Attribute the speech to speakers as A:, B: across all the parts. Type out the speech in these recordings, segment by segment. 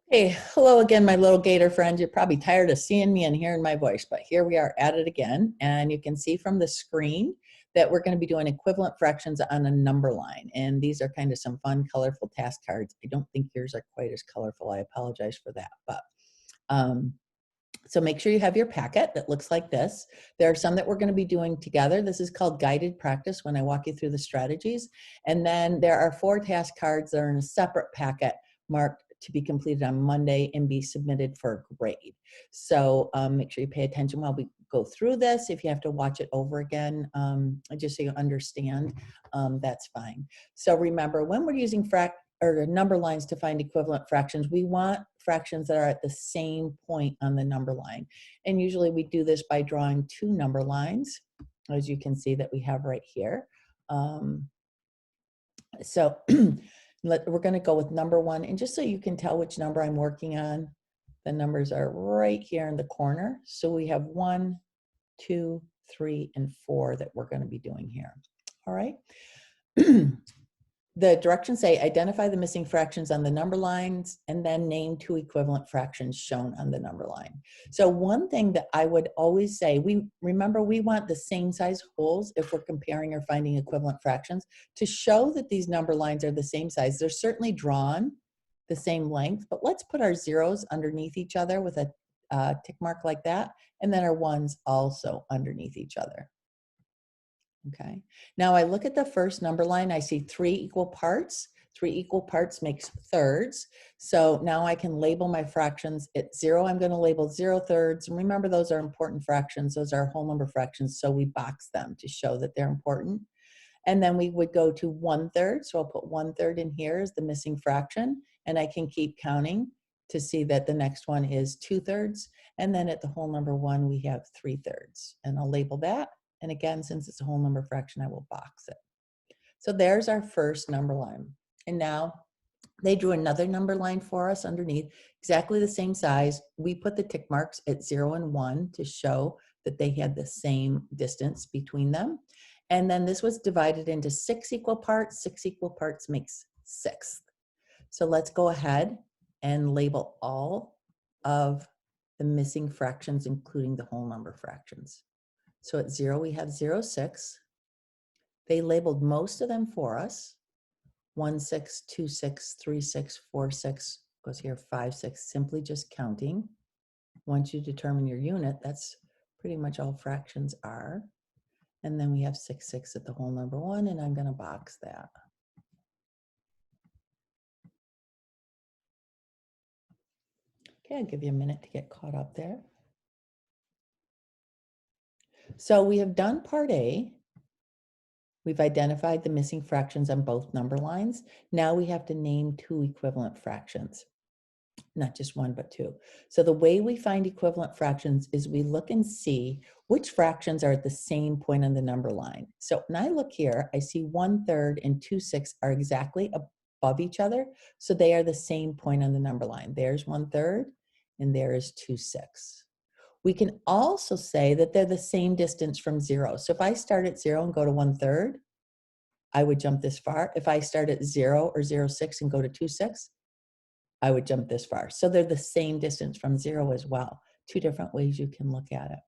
A: Hey, hello again, my little gator friends. You're probably tired of seeing me and hearing my voice, but here we are at it again. And you can see from the screen that we're going to be doing equivalent fractions on a number line. And these are kind of some fun, colorful task cards. I don't think yours are quite as colorful. I apologize for that. But so make sure you have your packet that looks like this. There are some that we're going to be doing together. This is called guided practice when I walk you through the strategies. And then there are 4 task cards that are in a separate packet marked to be completed on Monday and be submitted for grade. So make sure you pay attention while we go through this. If you have to watch it over again, just so you understand, that's fine. So remember, when we're using number lines to find equivalent fractions, we want fractions that are at the same point on the number line. And usually we do this by drawing 2 number lines, as you can see that we have right here. So we're going to go with number 1. And just so you can tell which number I'm working on, the numbers are right here in the corner. So we have 1, 2, 3, and 4 that we're going to be doing here. All right. The directions say identify the missing fractions on the number lines and then name 2 equivalent fractions shown on the number line. So one thing that I would always say, remember we want the same size wholes if we're comparing or finding equivalent fractions. To show that these number lines are the same size, they're certainly drawn the same length, but let's put our zeros underneath each other with a tick mark like that, and then our ones also underneath each other. Okay, now I look at the first number line, I see 3 equal parts. 3 equal parts makes thirds. So now I can label my fractions. At 0, I'm going to label 0 thirds. And remember, those are important fractions. Those are whole number fractions. So we box them to show that they're important. And then we would go to 1/3. So I'll put 1/3 in here as the missing fraction. And I can keep counting to see that the next one is 2/3. And then at the whole number 1, we have 3/3. And I'll label that. And again, since it's a whole number fraction, I will box it. So there's our first number line. And now they drew another number line for us underneath, exactly the same size. We put the tick marks at 0 and 1 to show that they had the same distance between them. And then this was divided into 6 equal parts. 6 equal parts makes 6. So let's go ahead and label all of the missing fractions, including the whole number fractions. So at 0, we have 0, 6. They labeled most of them for us. 1, 6, 2, 6, 3, 6, 4, 6, goes here, 5, 6, simply just counting. Once you determine your unit, that's pretty much all fractions are. And then we have 6, 6 at the whole number 1, and I'm going to box that. Okay, I'll give you a minute to get caught up there. So we have done part A. We've identified the missing fractions on both number lines. Now we have to name 2 equivalent fractions, not just 1, but 2. So the way we find equivalent fractions is we look and see which fractions are at the same point on the number line. So when I look here, I see 1/3 and 2, 6 are exactly above each other. So they are the same point on the number line. There's 1/3 and there is 2, 6. We can also say that they're the same distance from 0. So if I start at 0 and go to 1/3, I would jump this far. If I start at 0 or 0, 6 and go to 2, 6, I would jump this far. So they're the same distance from 0 as well. 2 different ways you can look at it.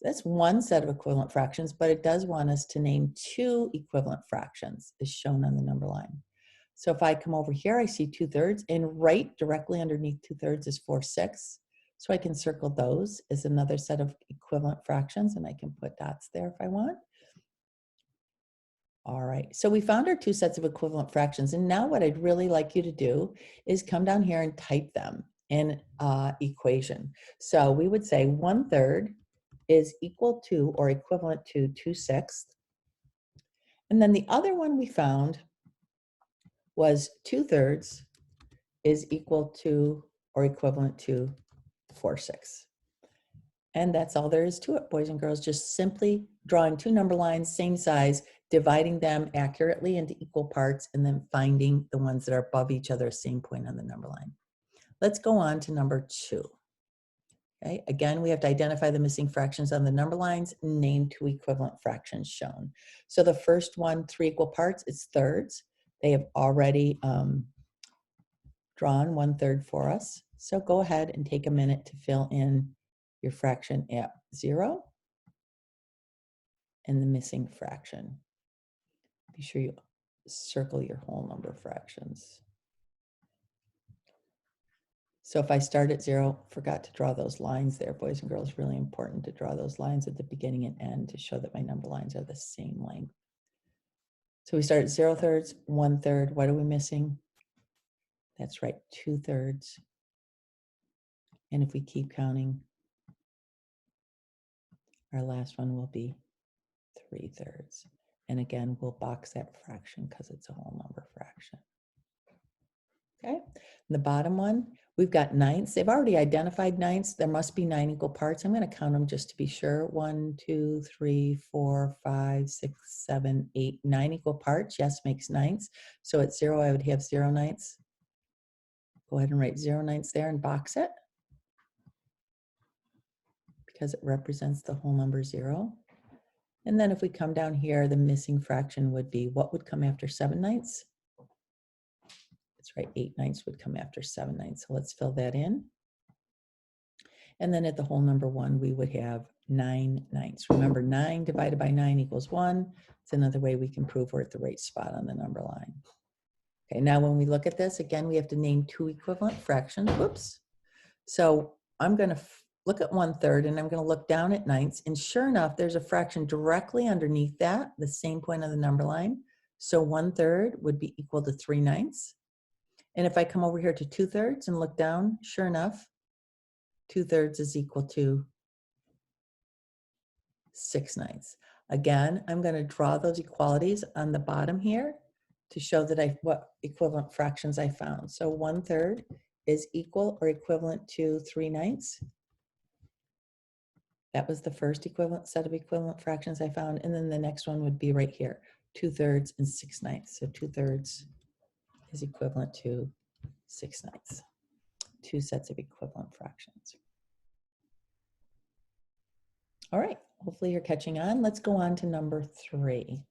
A: That's one set of equivalent fractions, but it does want us to name 2 equivalent fractions as shown on the number line. So if I come over here, I see 2/3, and right directly underneath 2/3 is 4, 6. So I can circle those as another set of equivalent fractions, and I can put dots there if I want. All right, so we found our 2 sets of equivalent fractions, and now what I'd really like you to do is come down here and type them in equation. So we would say 1/3 is equal to or equivalent to 2 6. And then the other one we found was 2/3 is equal to or equivalent to 4 6. And that's all there is to it, boys and girls, just simply drawing 2 number lines, same size, dividing them accurately into equal parts, and then finding the ones that are above each other, same point on the number line. Let's go on to number 2. Okay, again, we have to identify the missing fractions on the number lines, name 2 equivalent fractions shown. So the first one, 3 equal parts, it's thirds. They have already drawn 1/3 for us. So go ahead and take a minute to fill in your fraction at 0 and the missing fraction. Be sure you circle your whole number fractions. So if I start at 0, forgot to draw those lines there, boys and girls, really important to draw those lines at the beginning and end to show that my number lines are the same length. So we start at 0/3, 1/3. What are we missing? That's right, 2/3. And if we keep counting, our last one will be 3/3. And again, we'll box that fraction because it's a whole number fraction. Okay, the bottom one, we've got ninths. They've already identified ninths. There must be 9 equal parts. I'm going to count them just to be sure. 1, 2, 3, 4, 5, 6, 7, 8, 9 equal parts. Yes, makes ninths. So at 0, I would have 0 ninths. Go ahead and write 0 ninths there and box it because it represents the whole number 0. And then if we come down here, the missing fraction would be, what would come after 7 ninths? That's right, 8 ninths would come after 7 ninths. So let's fill that in. And then at the whole number 1, we would have 9 ninths. Remember, 9 divided by 9 equals 1. It's another way we can prove we're at the right spot on the number line. Okay, now when we look at this, again, we have to name 2 equivalent fractions. Whoops. So I'm going to look at 1/3 and I'm going to look down at ninths. And sure enough, there's a fraction directly underneath that, the same point on the number line. So 1/3 would be equal to 3 ninths. And if I come over here to 2/3 and look down, sure enough, 2/3 is equal to 6 ninths. Again, I'm going to draw those equalities on the bottom here to show that what equivalent fractions I found. So 1/3 is equal or equivalent to 3 ninths. That was the first equivalent set of equivalent fractions I found. And then the next one would be right here, 2/3 and 6 ninths. So 2/3 is equivalent to 6 ninths. 2 sets of equivalent fractions. All right, hopefully you're catching on. Let's go on to number 3.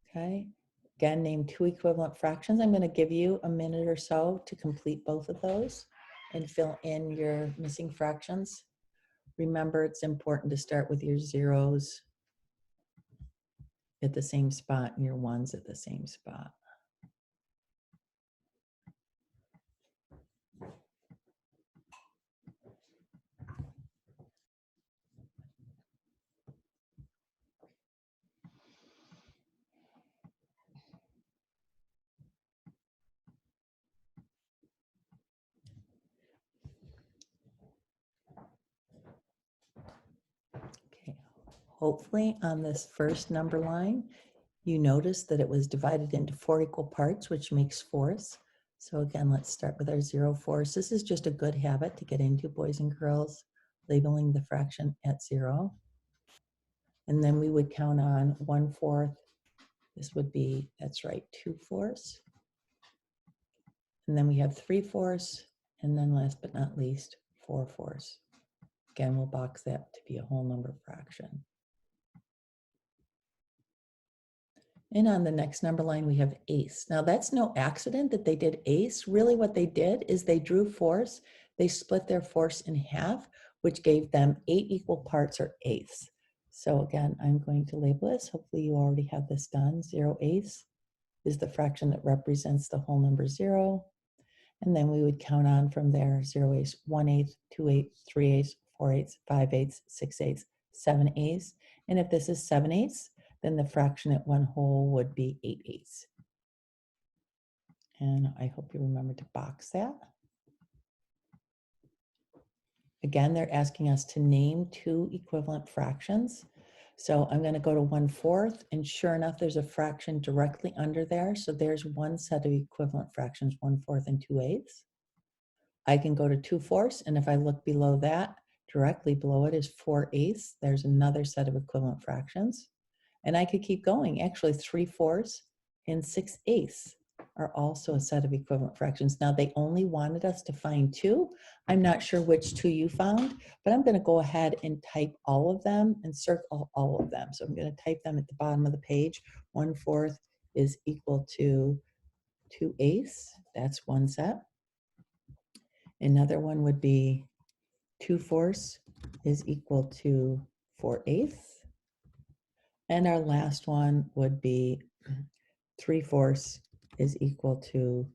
A: Okay, again, name 2 equivalent fractions. I'm going to give you a minute or so to complete both of those and fill in your missing fractions. Remember, it's important to start with your zeros at the same spot and your ones at the same spot. Okay, hopefully on this first number line, you notice that it was divided into 4 equal parts, which makes fourths. So again, let's start with our 0/4. This is just a good habit to get into, boys and girls, labeling the fraction at 0. And then we would count on 1/4. This would be, that's right, 2/4. And then we have 3/4. And then last but not least, 4/4. Again, we'll box that to be a whole number fraction. And on the next number line, we have eighths. Now that's no accident that they did eighths. Really what they did is they drew fourths. They split their fourths in half, which gave them 8 equal parts or eighths. So again, I'm going to label this. Hopefully you already have this done. 0/8 is the fraction that represents the whole number 0. And then we would count on from there, 0/8, 1/8, 2/8, 3/8, 4/8, 5/8, 6/8, 7/8. And if this is 7/8, then the fraction at 1 whole would be 8/8. And I hope you remember to box that. Again, they're asking us to name 2 equivalent fractions. So I'm going to go to 1/4, and sure enough, there's a fraction directly under there. So there's one set of equivalent fractions, 1/4 and 2/8. I can go to 2/4, and if I look below that, directly below it is 4/8. There's another set of equivalent fractions. And I could keep going. Actually, 3/4 and 6/8 are also a set of equivalent fractions. Now, they only wanted us to find 2. I'm not sure which 2 you found, but I'm going to go ahead and type all of them and circle all of them. So I'm going to type them at the bottom of the page. 1/4 is equal to 2/8, that's one set. Another one would be 2/4 is equal to 4/8. And our last one would be 3/4 is equal to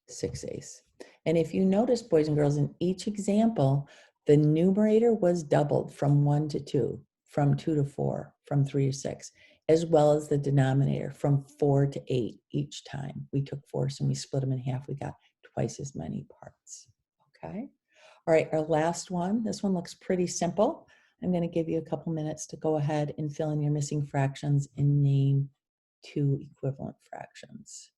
A: 6/8. And if you notice, boys and girls, in each example, the numerator was doubled from 1 to 2, from 2 to 4, from 3 to 6, as well as the denominator from 4 to 8 each time. We took 4s and we split them in half. We got twice as many parts. Okay. All right, our last one. This one looks pretty simple. I'm going to give you a couple minutes to go ahead and fill in your missing fractions and name 2 equivalent fractions.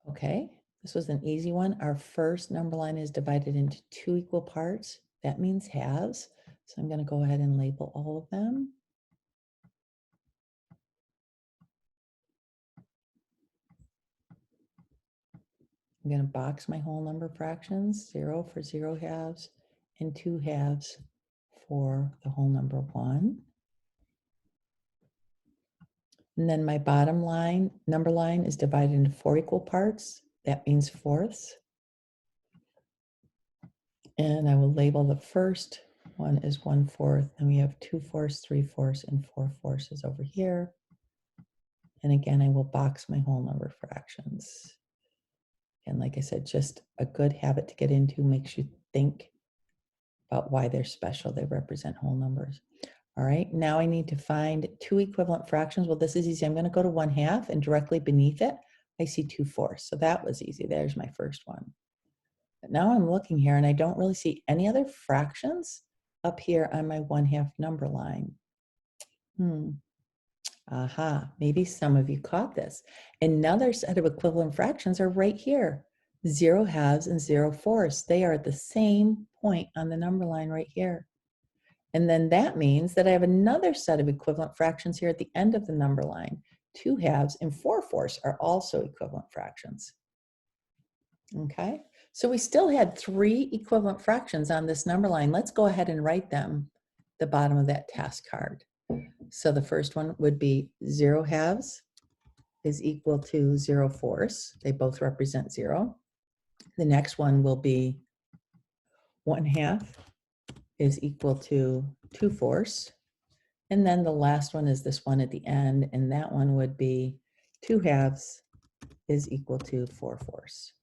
A: Okay, this was an easy one. Our first number line is divided into 2 equal parts. That means halves. So I'm going to go ahead and label all of them. I'm going to box my whole number fractions, 0 for 0 halves and 2 halves for the whole number 1. And then my bottom line, number line, is divided into 4 equal parts. That means fourths. And I will label the first one as 1/4, and we have 2/4, 3/4, and 4/4 over here. And again, I will box my whole number fractions. And like I said, just a good habit to get into, makes you think about why they're special. They represent whole numbers. All right, now I need to find 2 equivalent fractions. Well, this is easy. I'm going to go to 1/2, and directly beneath it, I see 2/4. So that was easy. There's my first one. But now I'm looking here, and I don't really see any other fractions up here on my 1/2 number line. Aha, maybe some of you caught this. Another set of equivalent fractions are right here. 0 halves and 0/4. They are at the same point on the number line right here. And then that means that I have another set of equivalent fractions here at the end of the number line. 2 halves and 4/4 are also equivalent fractions. Okay, so we still had 3 equivalent fractions on this number line. Let's go ahead and write them at the bottom of that task card. So the first one would be 0 halves is equal to 0/4. They both represent 0. The next one will be 1/2 is equal to 2/4. And then the last one is this one at the end, and that one would be 2 halves is equal to 4/4.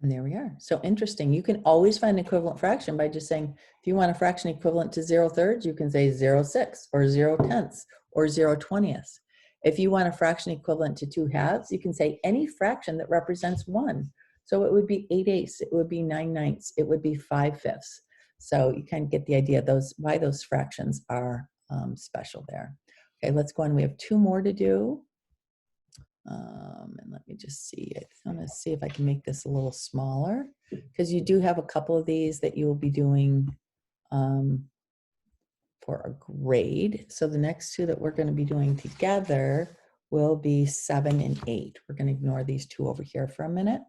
A: And there we are. So interesting. You can always find an equivalent fraction by just saying, if you want a fraction equivalent to 0/3, you can say 0/6 or 0/10 or 0/20. If you want a fraction equivalent to 2 halves, you can say any fraction that represents 1. So it would be 8/8, it would be 9/9, it would be 5/5. So you kind of get the idea of why those fractions are special there. Okay, let's go on. We have 2 more to do. And let me just see it. I'm going to see if I can make this a little smaller, because you do have a couple of these that you will be doing for a grade. So the next 2 that we're going to be doing together will be 7 and 8. We're going to ignore these 2 over here for a minute.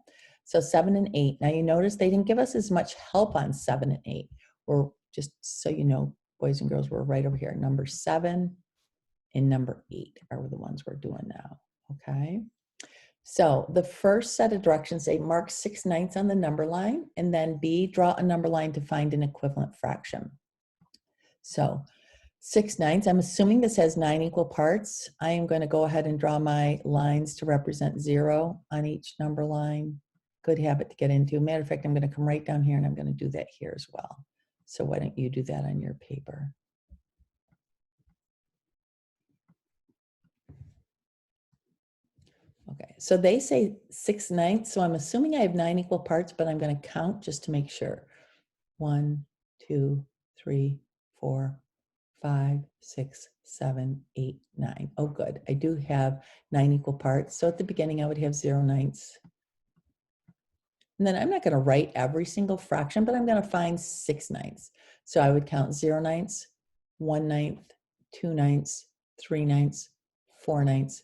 A: So 7 and 8. Now you notice they didn't give us as much help on 7 and 8. Or just so you know, boys and girls, we're right over here. Number 7 and number 8 are the ones we're doing now. Okay. So the first set of directions say mark 6/9 on the number line, and then B, draw a number line to find an equivalent fraction. So 6/9, I'm assuming this has 9 equal parts. I am going to go ahead and draw my lines to represent 0 on each number line. Good habit to get into. Matter of fact, I'm going to come right down here and I'm going to do that here as well. So why don't you do that on your paper? Okay, so they say 6/9, so I'm assuming I have 9 equal parts, but I'm going to count just to make sure. 1, 2, 3, 4, 5, 6, 7, 8, 9. Oh, good. I do have 9 equal parts. So at the beginning, I would have 0/9. And then I'm not going to write every single fraction, but I'm going to find 6/9. So I would count 0/9, 1/9, 2/9, 3/9, 4/9,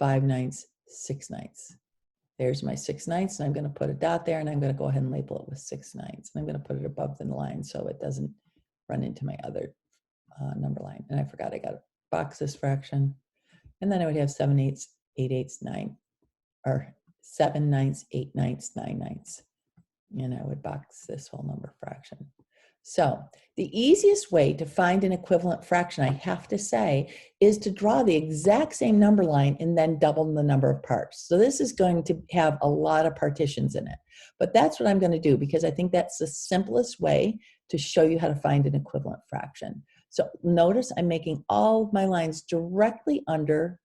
A: 5/9, 6/9. There's my 6/9, and I'm going to put a dot there, and I'm going to go ahead and label it with 6/9. And I'm going to put it above the line so it doesn't run into my other number line. And I forgot I got to box this fraction. And then I would have 7/8, 8/8, 9, or 7/9, 8/9, 9/9. And I would box this whole number fraction. So the easiest way to find an equivalent fraction, I have to say, is to draw the exact same number line and then double the number of parts. So this is going to have a lot of partitions in it. But that's what I'm going to do because I think that's the simplest way to show you how to find an equivalent fraction. So notice I'm making all of my lines directly under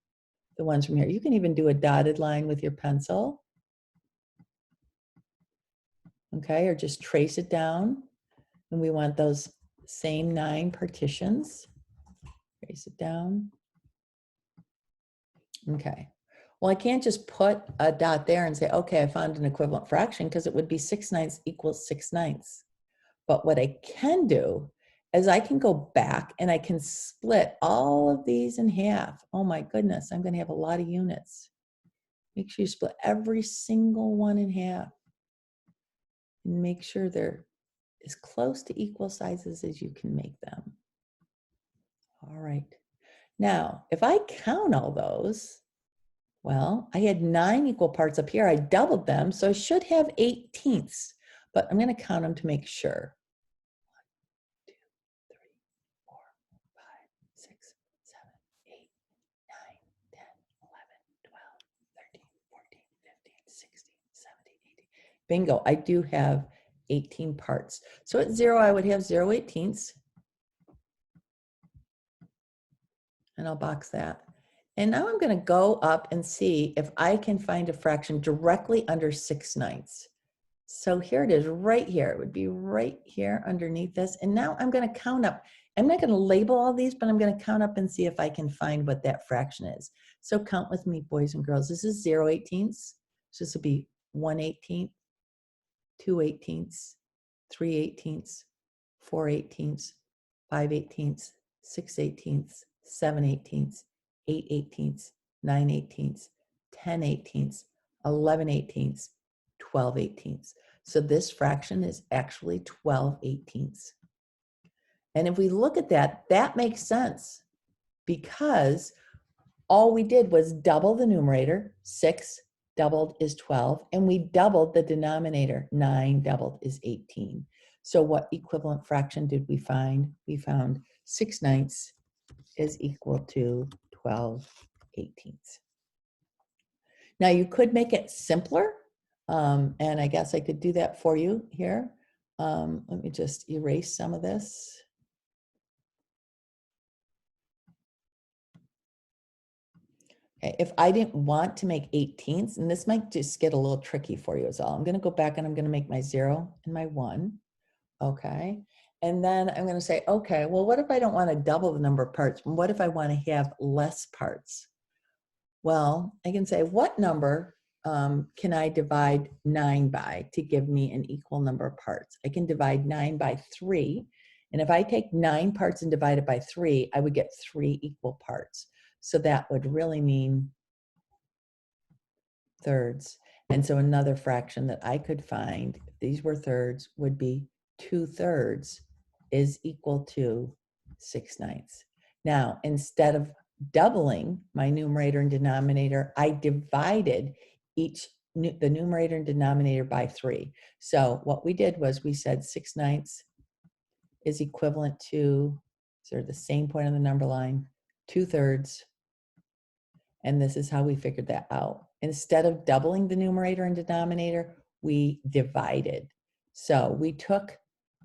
A: the ones from here. You can even do a dotted line with your pencil. Okay, or just trace it down. And we want those same 9 partitions. Trace it down. Okay. Well, I can't just put a dot there and say, okay, I found an equivalent fraction because it would be 6/9 equals 6/9. But what I can do is I can go back and I can split all of these in half. Oh my goodness, I'm going to have a lot of units. Make sure you split every single one in half. And make sure they're as close to equal sizes as you can make them. All right. Now, if I count all those, well, I had 9 equal parts up here. I doubled them, so I should have 1/18, but I'm going to count them to make sure. 1, 2, 3, 4, 5, 6, 7, 8, 9, 10, 11, 12, 13, 14, 15, 16, 17, 18. Bingo, I do have 18 parts. So at 0, I would have 0/18. And I'll box that. And now I'm going to go up and see if I can find a fraction directly under 6/9. So here it is right here. It would be right here underneath this. And now I'm going to count up. I'm not going to label all these, but I'm going to count up and see if I can find what that fraction is. So count with me, boys and girls. This is 0/18. So this would be 1/18, 2/18, 3/18, 4/18, 5/18, 6/18, 7/18, 8/18, 9/18, 10/18, 11/18, 12/18. So this fraction is actually 12/18. And if we look at that, that makes sense because all we did was double the numerator. 6 doubled is 12, and we doubled the denominator. 9 doubled is 18. So what equivalent fraction did we find? We found 6/9 is equal to 12/18. Now you could make it simpler, and I guess I could do that for you here. Let me just erase some of this. Okay, if I didn't want to make 18ths, and this might just get a little tricky for you is all. I'm going to go back and I'm going to make my 0 and my 1. Okay. And then I'm going to say, okay, well, what if I don't want to double the number of parts? What if I want to have less parts? Well, I can say, what number can I divide 9 by to give me an equal number of parts? I can divide 9 by 3. And if I take 9 parts and divide it by 3, I would get 3 equal parts. So that would really mean thirds. And so another fraction that I could find, if these were thirds, would be 2/3 is equal to 6/9. Now, instead of doubling my numerator and denominator, I divided the numerator and denominator by 3. So what we did was we said 6/9 is equivalent to, so the same point on the number line, 2/3. And this is how we figured that out. Instead of doubling the numerator and denominator, we divided. So we took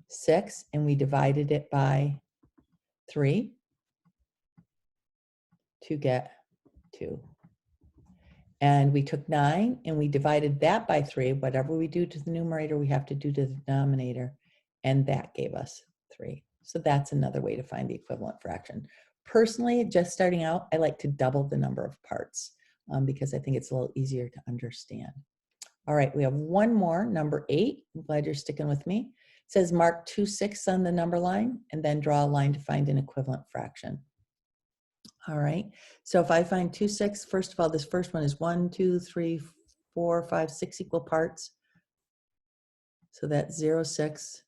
A: 6 and we divided it by 3 to get 2. And we took 9 and we divided that by 3. Whatever we do to the numerator, we have to do to the denominator. And that gave us 3. So that's another way to find the equivalent fraction. Personally, just starting out, I like to double the number of parts because I think it's a little easier to understand. All right, we have one more, number 8. I'm glad you're sticking with me. It says mark 2 6 on the number line and then draw a line to find an equivalent fraction. All right, so if I find 2 6, first of all, this first one is 1, 2, 3, 4, 5, 6 equal parts. So that's 0, 6.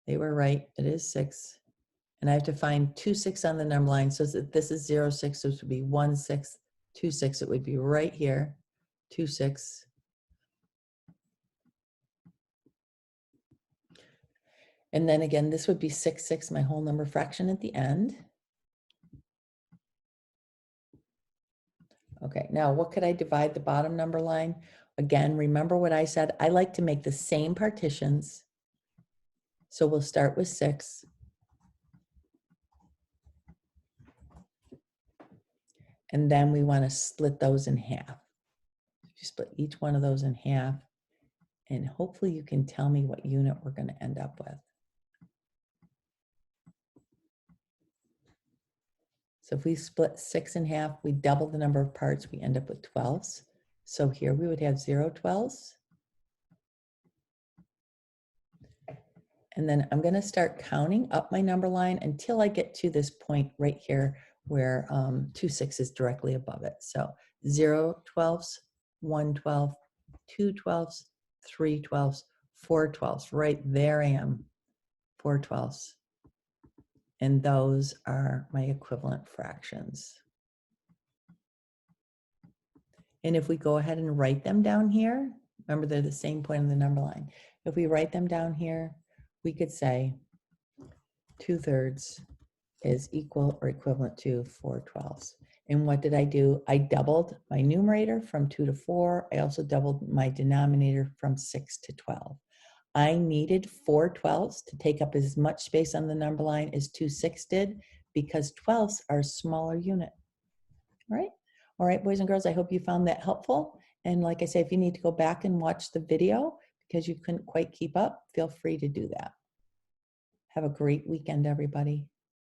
A: They were right, it is 6. And I have to find 2 6 on the number line. So this is 0, 6, so it would be 1 6, 2 6. It would be right here, 2 6. And then again, this would be 6 6, my whole number fraction at the end. Okay, now what could I divide the bottom number line? Again, remember what I said, I like to make the same partitions. So we'll start with 6. And then we want to split those in half. You split each one of those in half, and hopefully you can tell me what unit we're going to end up with. So if we split 6 in half, we double the number of parts, we end up with 12s. So here we would have 0 12s. And then I'm going to start counting up my number line until I get to this point right here where 2 6 is directly above it. So 0 12s, 1 12, 2 12s, 3 12s, 4 12s. Right there I am, 4 12s. And those are my equivalent fractions. And if we go ahead and write them down here, remember they're the same point on the number line. If we write them down here, we could say 2/3 is equal or equivalent to 4 12s. And what did I do? I doubled my numerator from 2 to 4. I also doubled my denominator from 6 to 12. I needed 4 12s to take up as much space on the number line as 2 6 did because 12s are a smaller unit. All right, boys and girls, I hope you found that helpful. And like I say, if you need to go back and watch the video because you couldn't quite keep up, feel free to do that. Have a great weekend, everybody.